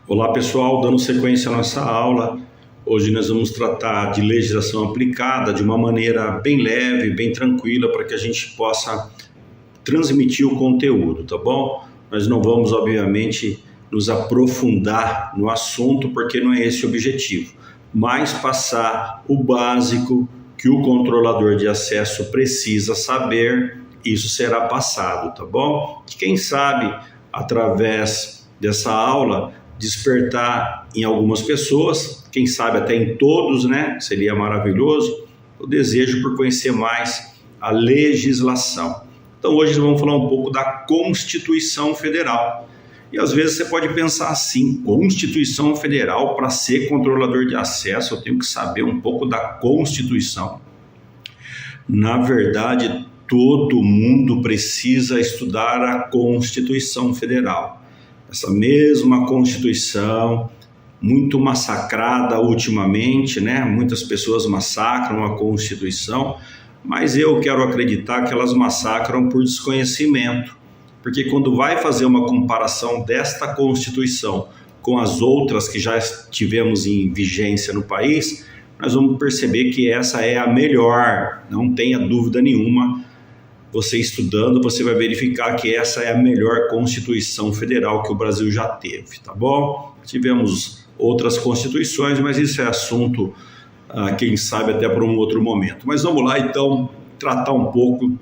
Olá pessoal, dando sequência à nossa aula, hoje nós vamos tratar de legislação aplicada de uma maneira bem leve, bem tranquila, para que a gente possa transmitir o conteúdo, tá bom? Nós não vamos, obviamente, nos aprofundar no assunto, porque não é esse o objetivo, mas passar o básico que o controlador de acesso precisa saber, isso será passado, tá bom? Quem sabe, através dessa aula, despertar em algumas pessoas, quem sabe até em todos, né? Seria maravilhoso, o desejo por conhecer mais a legislação. Então hoje nós vamos falar um pouco da Constituição Federal. E às vezes você pode pensar assim, Constituição Federal, para ser controlador de acesso, eu tenho que saber um pouco da Constituição. Na verdade, todo mundo precisa estudar a Constituição Federal. Essa mesma Constituição, muito massacrada ultimamente, né? Muitas pessoas massacram a Constituição, mas eu quero acreditar que elas massacram por desconhecimento, porque quando vai fazer uma comparação desta Constituição com as outras que já tivemos em vigência no país, nós vamos perceber que essa é a melhor, não tenha dúvida nenhuma. Você estudando, você vai verificar que essa é a melhor Constituição Federal que o Brasil já teve, tá bom? Tivemos outras constituições, mas isso é assunto, quem sabe, até para um outro momento. Mas vamos lá, então, tratar um pouco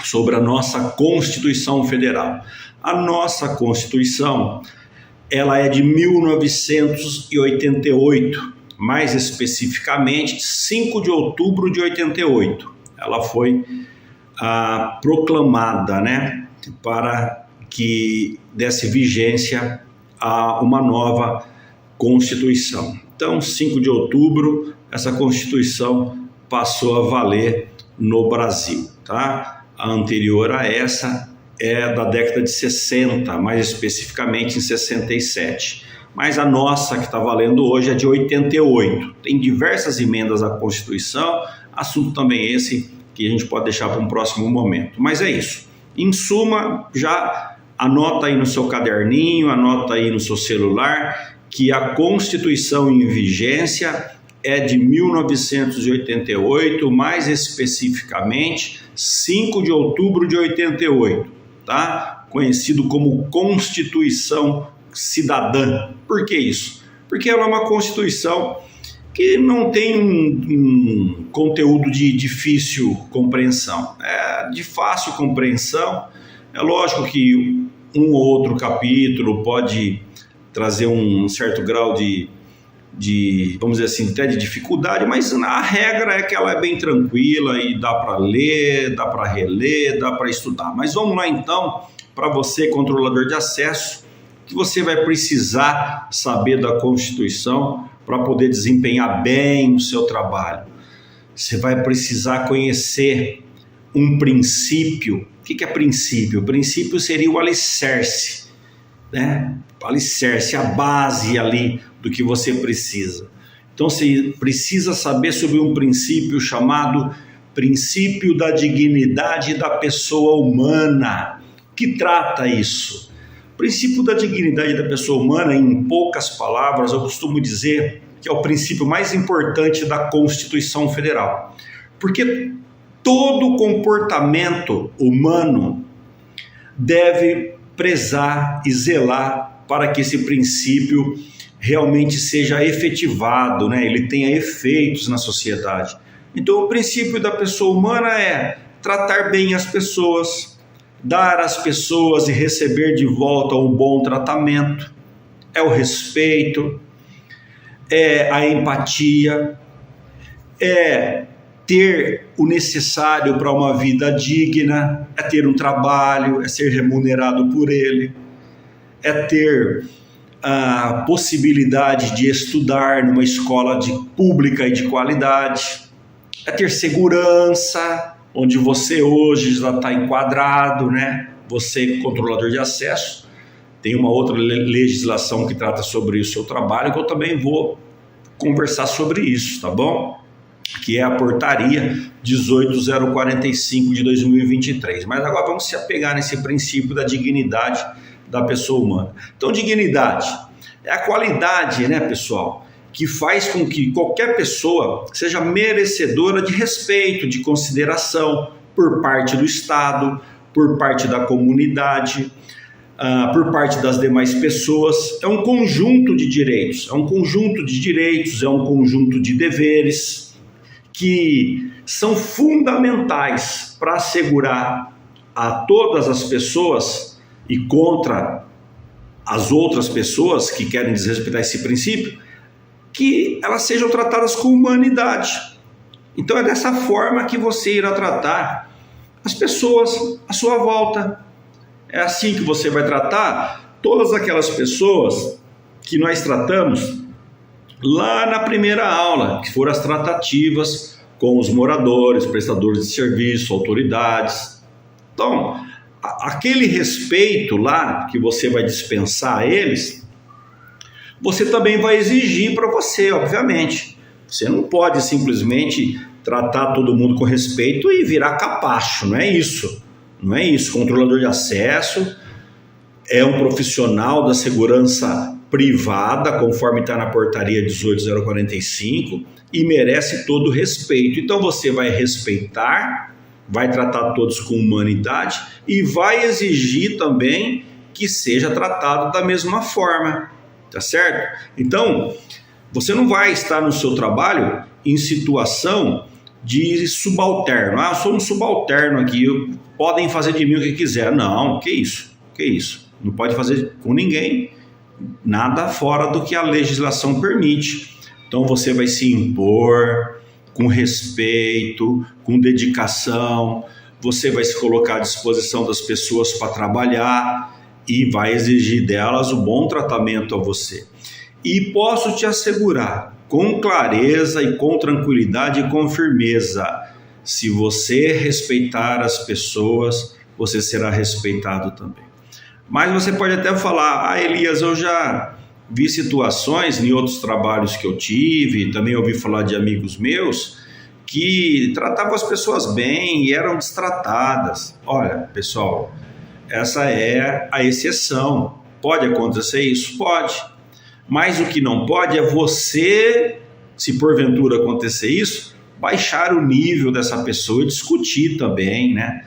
sobre a nossa Constituição Federal. A nossa Constituição, ela é de 1988, mais especificamente 5 de outubro de 88. Ela foi proclamada, né, para que desse vigência a uma nova Constituição. Então, 5 de outubro, essa Constituição passou a valer no Brasil, tá? A anterior a essa é da década de 60, mais especificamente em 67. Mas a nossa, que está valendo hoje, é de 88. Tem diversas emendas à Constituição, assunto também esse que a gente pode deixar para um próximo momento. Mas é isso. Em suma, já anota aí no seu caderninho, anota aí no seu celular, que a Constituição em vigência é de 1988, mais especificamente 5 de outubro de 88, tá? Conhecido como Constituição Cidadã. Por que isso? Porque ela é uma Constituição que não tem um conteúdo de difícil compreensão, é de fácil compreensão. É lógico que um ou outro capítulo pode trazer um certo grau de vamos dizer assim, até de dificuldade, mas a regra é que ela é bem tranquila e dá para ler, dá para reler, dá para estudar. Mas vamos lá então, para você, controlador de acesso, que você vai precisar saber da Constituição para poder desempenhar bem o seu trabalho. Você vai precisar conhecer um princípio. O que é princípio? O princípio seria o alicerce, né? O alicerce, a base ali do que você precisa. Então você precisa saber sobre um princípio chamado princípio da dignidade da pessoa humana. Que trata isso? O princípio da dignidade da pessoa humana, em poucas palavras, eu costumo dizer que é o princípio mais importante da Constituição Federal. Porque todo comportamento humano deve prezar e zelar para que esse princípio realmente seja efetivado, né? Ele tenha efeitos na sociedade. Então, o princípio da pessoa humana é tratar bem as pessoas, dar às pessoas e receber de volta um bom tratamento, é o respeito, é a empatia, é ter o necessário para uma vida digna, é ter um trabalho, é ser remunerado por ele, é ter a possibilidade de estudar numa escola pública e de qualidade, é ter segurança, onde você hoje já está enquadrado, né? Você, controlador de acesso, tem uma outra legislação que trata sobre o seu trabalho, que eu também vou conversar sobre isso, tá bom? Que é a portaria 18.045 de 2023. Mas agora vamos se apegar nesse princípio da dignidade da pessoa humana. Então, dignidade É a qualidade, né, pessoal, que faz com que qualquer pessoa seja merecedora de respeito, de consideração por parte do Estado, por parte da comunidade, por parte das demais pessoas. É um conjunto de direitos, é um conjunto de deveres que são fundamentais para assegurar a todas as pessoas e contra as outras pessoas que querem desrespeitar esse princípio, que elas sejam tratadas com humanidade. Então é dessa forma que você irá tratar as pessoas à sua volta. É assim que você vai tratar todas aquelas pessoas que nós tratamos lá na primeira aula, que foram as tratativas com os moradores, prestadores de serviço, autoridades. Então, aquele respeito lá que você vai dispensar a eles, você também vai exigir para você, obviamente. Você não pode simplesmente tratar todo mundo com respeito e virar capacho, não é isso. Não é isso. Controlador de acesso é um profissional da segurança privada, conforme está na portaria 18.045, e merece todo o respeito. Então você vai respeitar, vai tratar todos com humanidade e vai exigir também que seja tratado da mesma forma, tá certo? Então, você não vai estar no seu trabalho em situação de subalterno. Eu sou um subalterno aqui, podem fazer de mim o que quiser. Não, que isso? Não pode fazer com ninguém nada fora do que a legislação permite. Então você vai se impor com respeito, com dedicação, você vai se colocar à disposição das pessoas para trabalhar e vai exigir delas o bom tratamento a você. E posso te assegurar, com clareza e com tranquilidade e com firmeza, se você respeitar as pessoas, você será respeitado também. Mas você pode até falar, Elias, eu já vi situações em outros trabalhos que eu tive, também ouvi falar de amigos meus, que tratavam as pessoas bem e eram destratadas. Olha, pessoal, essa é a exceção. Pode acontecer isso? Pode. Mas o que não pode é você, se porventura acontecer isso, baixar o nível dessa pessoa e discutir também, né?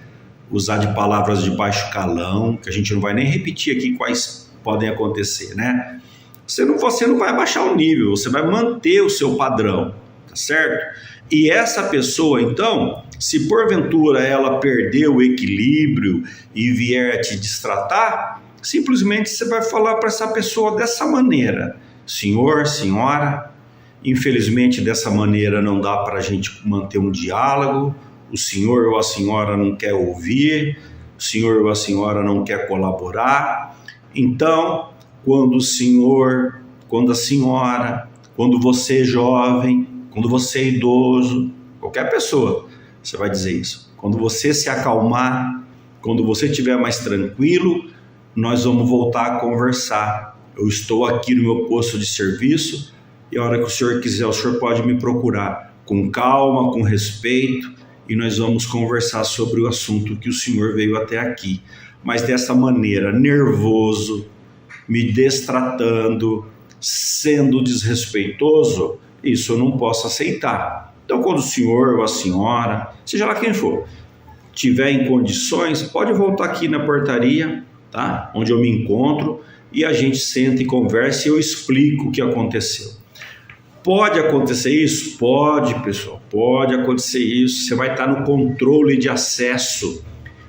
Usar de palavras de baixo calão, que a gente não vai nem repetir aqui quais podem acontecer, né? Você não vai baixar o nível, você vai manter o seu padrão, tá certo? E essa pessoa, então, se porventura ela perder o equilíbrio e vier a te destratar, simplesmente você vai falar para essa pessoa dessa maneira: senhor, senhora, infelizmente dessa maneira não dá para a gente manter um diálogo, o senhor ou a senhora não quer ouvir, o senhor ou a senhora não quer colaborar. Então, quando o senhor, quando a senhora, quando você é jovem, quando você é idoso, qualquer pessoa, você vai dizer isso. Quando você se acalmar, quando você estiver mais tranquilo, nós vamos voltar a conversar. Eu estou aqui no meu posto de serviço e a hora que o senhor quiser, o senhor pode me procurar com calma, com respeito, e nós vamos conversar sobre o assunto que o senhor veio até aqui. Mas dessa maneira, nervoso, me destratando, sendo desrespeitoso, isso eu não posso aceitar. Então, quando o senhor ou a senhora, seja lá quem for, tiver em condições, pode voltar aqui na portaria, tá? Onde eu me encontro, e a gente senta e conversa e eu explico o que aconteceu. Pode acontecer isso? Pode, pessoal, pode acontecer isso. Você vai estar no controle de acesso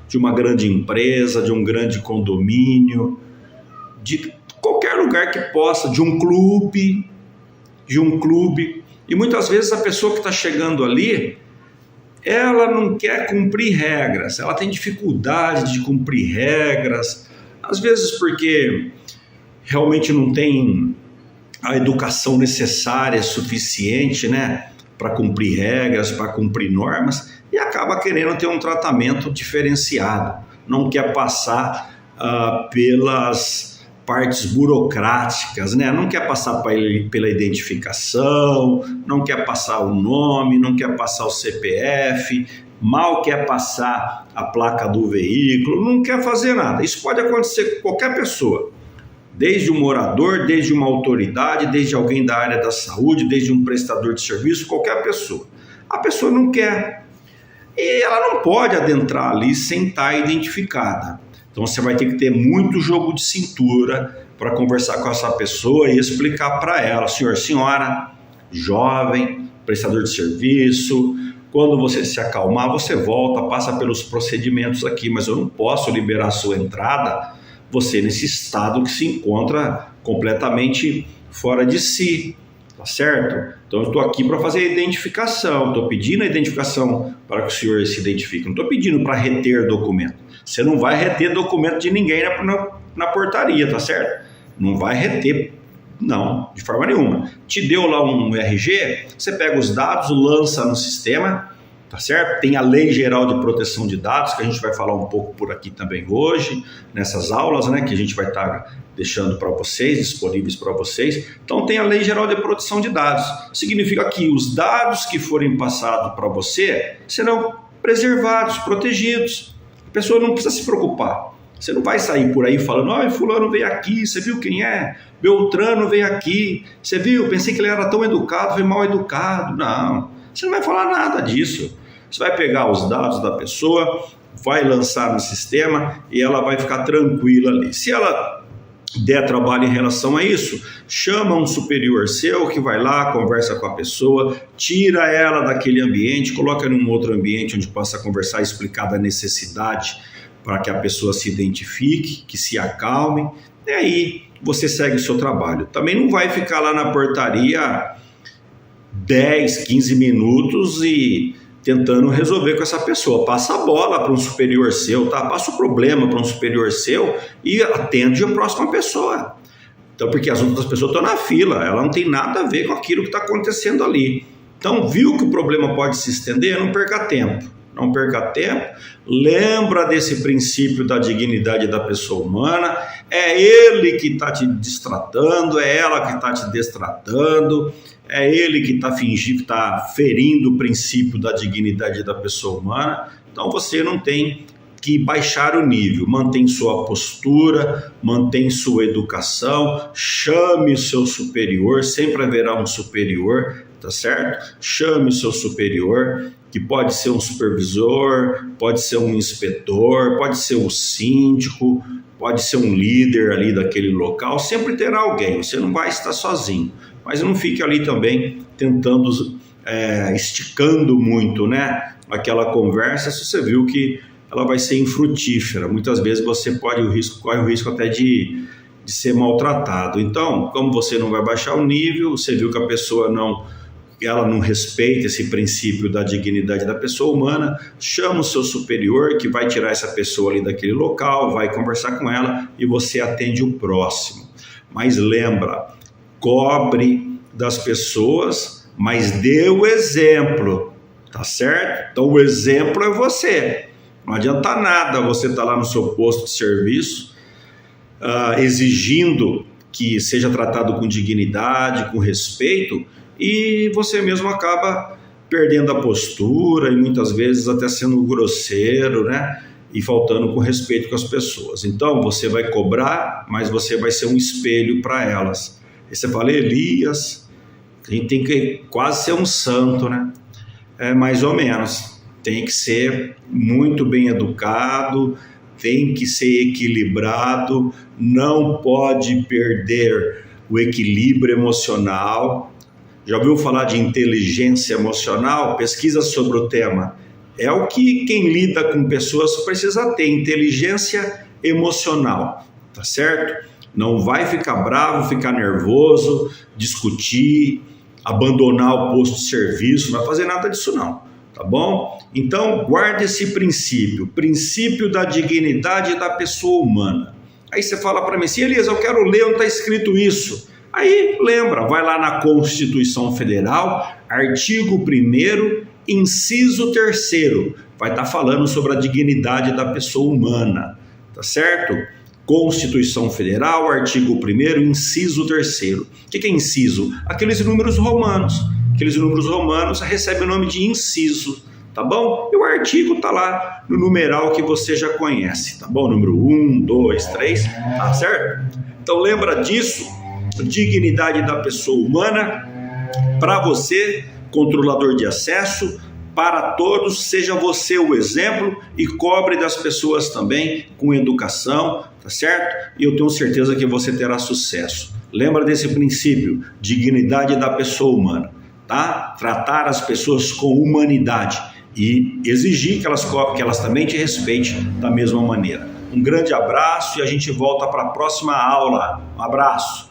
de uma grande empresa, de um grande condomínio, de qualquer lugar que possa, de um clube, e muitas vezes a pessoa que está chegando ali, ela não quer cumprir regras, ela tem dificuldade de cumprir regras, às vezes porque realmente não tem a educação necessária, suficiente, né, para cumprir regras, para cumprir normas, e acaba querendo ter um tratamento diferenciado, não quer passar pelas partes burocráticas, né? Não quer passar pela identificação, não quer passar o nome, não quer passar o CPF, mal quer passar a placa do veículo, não quer fazer nada. Isso pode acontecer com qualquer pessoa. desde um morador, desde uma autoridade, desde alguém da área da saúde, desde um prestador de serviço, qualquer pessoa. A pessoa não quer e ela não pode adentrar ali sem estar identificada. Então você vai ter que ter muito jogo de cintura para conversar com essa pessoa e explicar para ela: senhor, senhora, jovem, prestador de serviço, quando você se acalmar, você volta, passa pelos procedimentos aqui, mas eu não posso liberar a sua entrada, você nesse estado que se encontra completamente fora de si, tá certo? Então eu estou aqui para fazer a identificação, estou pedindo a identificação para que o senhor se identifique, não estou pedindo para reter documento. Você não vai reter documento de ninguém na portaria, tá certo? Não vai reter, não, de forma nenhuma. Te deu lá um RG, você pega os dados, lança no sistema, tá certo? Tem a Lei Geral de Proteção de Dados, que a gente vai falar um pouco por aqui também hoje, nessas aulas, né, que a gente vai estar deixando para vocês, disponíveis para vocês. Então tem a Lei Geral de Proteção de Dados. Significa que os dados que forem passados para você serão preservados, protegidos. A pessoa não precisa se preocupar. Você não vai sair por aí falando: olha, fulano veio aqui, você viu quem é? Beltrano veio aqui, você viu? Pensei que ele era tão educado, foi mal educado. Não, você não vai falar nada disso. Você vai pegar os dados da pessoa, vai lançar no sistema e ela vai ficar tranquila ali. Se ela der trabalho em relação a isso, chama um superior seu que vai lá, conversa com a pessoa, tira ela daquele ambiente, coloca num outro ambiente onde possa conversar e explicar da necessidade para que a pessoa se identifique, que se acalme, e aí você segue o seu trabalho. Também não vai ficar lá na portaria 10, 15 minutos e tentando resolver com essa pessoa. Passa a bola para um superior seu, tá? Passa o problema para um superior seu e atende a próxima pessoa. Então, porque as outras pessoas estão na fila, ela não tem nada a ver com aquilo que está acontecendo ali. Então, viu que o problema pode se estender? Não perca tempo. Não perca tempo, lembra desse princípio da dignidade da pessoa humana, é ele que está te destratando, é ela que está te destratando, é ele que está fingindo, está ferindo o princípio da dignidade da pessoa humana. Então você não tem que baixar o nível, mantém sua postura, mantém sua educação, chame o seu superior, sempre haverá um superior, tá certo? Chame o seu superior, que pode ser um supervisor, pode ser um inspetor, pode ser um síndico, pode ser um líder ali daquele local, sempre terá alguém, você não vai estar sozinho, mas não fique ali também tentando, esticando muito, né, aquela conversa, se você viu que ela vai ser infrutífera, muitas vezes você corre o risco até de ser maltratado. Então, como você não vai baixar o nível, você viu que a pessoa ela não respeita esse princípio da dignidade da pessoa humana, chama o seu superior que vai tirar essa pessoa ali daquele local, vai conversar com ela e você atende o próximo. Mas lembra, cobre das pessoas, mas dê o exemplo, tá certo? Então o exemplo é você. Não adianta nada você estar lá no seu posto de serviço exigindo que seja tratado com dignidade, com respeito, e você mesmo acaba perdendo a postura e muitas vezes até sendo grosseiro, né? E faltando com respeito com as pessoas. Então você vai cobrar, mas você vai ser um espelho para elas. E você fala: Elias, a gente tem que quase ser um santo, né? Mais ou menos. Tem que ser muito bem educado, tem que ser equilibrado, não pode perder o equilíbrio emocional. Já ouviu falar de inteligência emocional? Pesquisa sobre o tema. É o que quem lida com pessoas precisa ter, inteligência emocional, tá certo? Não vai ficar bravo, ficar nervoso, discutir, abandonar o posto de serviço, não vai fazer nada disso não, tá bom? Então, guarde esse princípio da dignidade da pessoa humana. Aí você fala para mim assim: Elias, eu quero ler onde está escrito isso. Aí lembra, vai lá na Constituição Federal, artigo 1º, inciso 3º, vai estar falando sobre a dignidade da pessoa humana, tá certo? Constituição Federal, artigo 1º, inciso 3º. O que é inciso? Aqueles números romanos recebem o nome de inciso, tá bom? E o artigo tá lá no numeral que você já conhece, tá bom? Número 1, 2, 3, tá certo? Então lembra disso, dignidade da pessoa humana, para você, controlador de acesso, para todos, seja você o exemplo e cobre das pessoas também com educação, tá certo? E eu tenho certeza que você terá sucesso. Lembra desse princípio, dignidade da pessoa humana, tá? Tratar as pessoas com humanidade e exigir que elas também te respeitem da mesma maneira. Um grande abraço e a gente volta para a próxima aula. Um abraço.